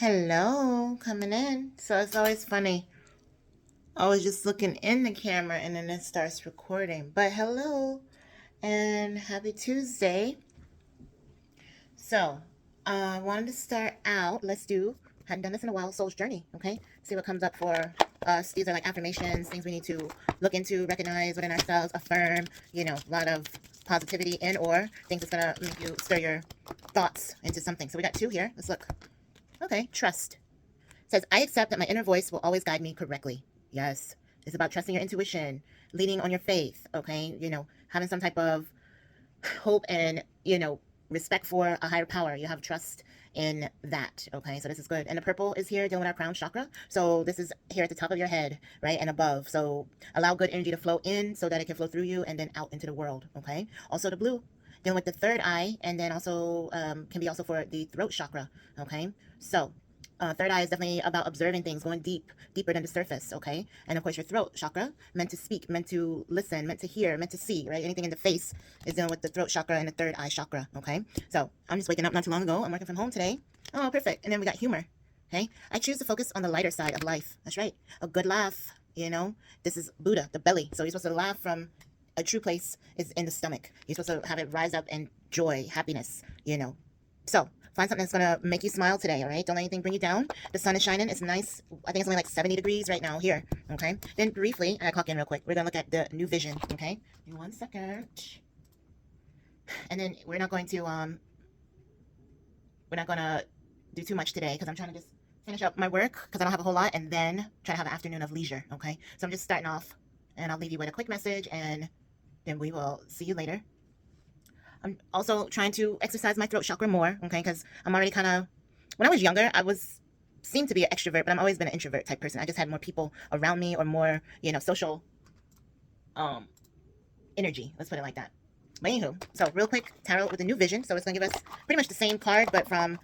Hello, coming in. So it's always funny. I was just looking in the camera and then it starts recording. But hello and happy Tuesday. So I wanted to start out. Hadn't done this in a while, Soul's Journey. Okay. See what comes up for us. These are like affirmations, things we need to look into, recognize within ourselves, affirm, a lot of positivity and or things that's going to make you stir your thoughts into something. So we got two here. Let's look. Okay. Trust. Says, I accept that my inner voice will always guide me correctly. Yes. It's about trusting your intuition, leaning on your faith, okay? Having some type of hope and, respect for a higher power. You have trust in that, okay? So this is good. And the purple is here dealing with our crown chakra. So this is here at the top of your head, right? And above. So allow good energy to flow in so that it can flow through you and then out into the world, okay? Also the blue dealing with the third eye, and then also can be also for the throat chakra, okay? So third eye is definitely about observing things, going deeper than the surface, okay? And of course, your throat chakra, meant to speak, meant to listen, meant to hear, meant to see, right? Anything in the face is dealing with the throat chakra and the third eye chakra, okay? So I'm just waking up not too long ago. I'm working from home today. Oh, perfect. And then we got humor, okay? I choose to focus on the lighter side of life. That's right. A good laugh, This is Buddha, the belly. So you're supposed to laugh from a true place is in the stomach. You're supposed to have it rise up in joy, happiness. So find something that's going to make you smile today, all right? Don't let anything bring you down. The sun is shining. It's nice. I think it's only like 70 degrees right now here, okay? Then briefly, I clock in real quick. We're going to look at the new vision, okay? Give me 1 second. And then we're not going to do too much today because I'm trying to just finish up my work because I don't have a whole lot and then try to have an afternoon of leisure, okay? So I'm just starting off and I'll leave you with a quick message and then we will see you later. I'm also trying to exercise my throat chakra more, okay? Because I'm already when I was younger, seemed to be an extrovert, but I've always been an introvert type person. I just had more people around me or more, social um, energy. Let's put it like that. But anywho, so real quick, tarot with a new vision. So it's going to give us pretty much the same card, but from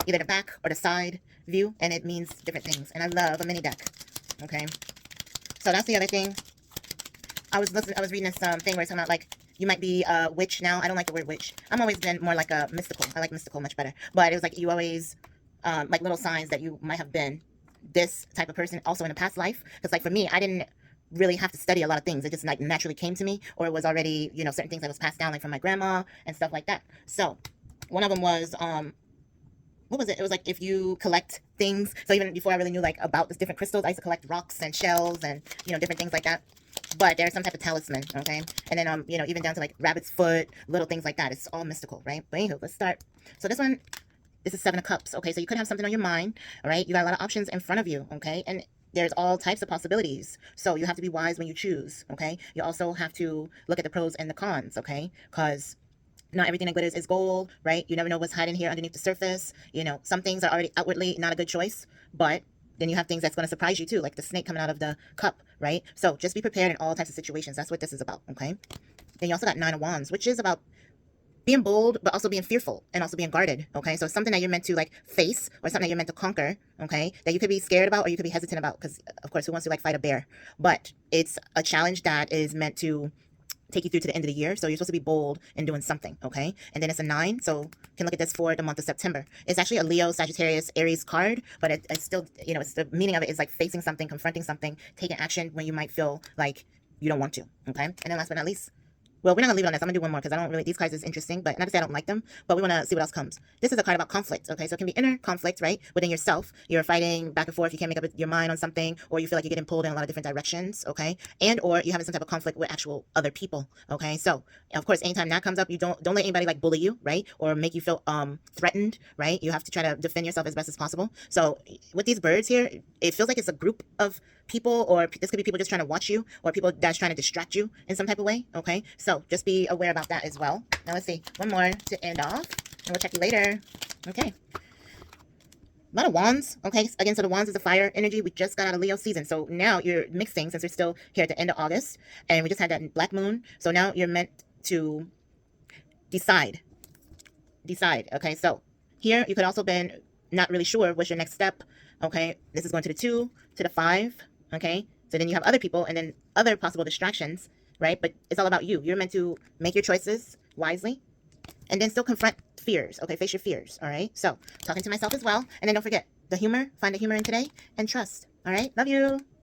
either the back or the side view, and it means different things. And I love a mini deck, okay? So that's the other thing. I was reading this thing where it's talking about like you might be a witch now. I don't like the word witch. I'm always been more like a mystical. I like mystical much better. But it was like you always like little signs that you might have been this type of person also in a past life. Because like for me, I didn't really have to study a lot of things. It just like naturally came to me, or it was already certain things that was passed down like from my grandma and stuff like that. So one of them was what was it? It was like if you collect things. So even before I really knew like about this different crystals, I used to collect rocks and shells and different things like that. But there's some type of talisman, okay? And then even down to like rabbit's foot, little things like that. It's all mystical, right? But anywho, let's start. So this is 7 of Cups, okay? So you could have something on your mind, all right? You got a lot of options in front of you, okay? And there's all types of possibilities. So you have to be wise when you choose, okay? You also have to look at the pros and the cons, okay? Because not everything that glitters is gold, right? You never know what's hiding here underneath the surface. Some things are already outwardly not a good choice, but then you have things that's going to surprise you too, like the snake coming out of the cup, right? So just be prepared in all types of situations. That's what this is about, okay? Then you also got 9 of Wands, which is about being bold, but also being fearful and also being guarded, okay? So something that you're meant to like face or something that you're meant to conquer, okay? That you could be scared about or you could be hesitant about because, of course, who wants to like fight a bear? But it's a challenge that is meant to take you through to the end of the year. So you're supposed to be bold in doing something, okay? And then it's a 9, so you can look at this for the month of September. It's actually a Leo, Sagittarius, Aries card, but it's still, it's the meaning of it is like facing something, confronting something, taking action when you might feel like you don't want to, okay? And then last but not least, well, we're not gonna leave it on this. I'm gonna do one more because I don't really, these cards is interesting, but not to say I don't like them, but we wanna see what else comes. This is a card about conflict, okay? So it can be inner conflict, right? Within yourself. You're fighting back and forth, you can't make up your mind on something, or you feel like you're getting pulled in a lot of different directions, okay? And or you're having some type of conflict with actual other people, okay? So of course, anytime that comes up, you don't let anybody like bully you, right? Or make you feel threatened, right? You have to try to defend yourself as best as possible. So with these birds here, it feels like it's a group of people, or this could be people just trying to watch you, or people that's trying to distract you in some type of way, okay? So just be aware about that as well. Now let's see, one more to end off, and we'll check you later. Okay. A lot of wands, okay? Again, so the wands is the fire energy. We just got out of Leo season, so now you're mixing, since we're still here at the end of August, and we just had that black moon, so now you're meant to decide, okay? So here, you could also been not really sure what's your next step, okay? This is going to the 2, to the 5, okay? So then you have other people and then other possible distractions, right? But it's all about you. You're meant to make your choices wisely and then still confront fears, okay? Face your fears, all right? So talking to myself as well. And then don't forget, the humor, find the humor in today, and trust. All right? Love you.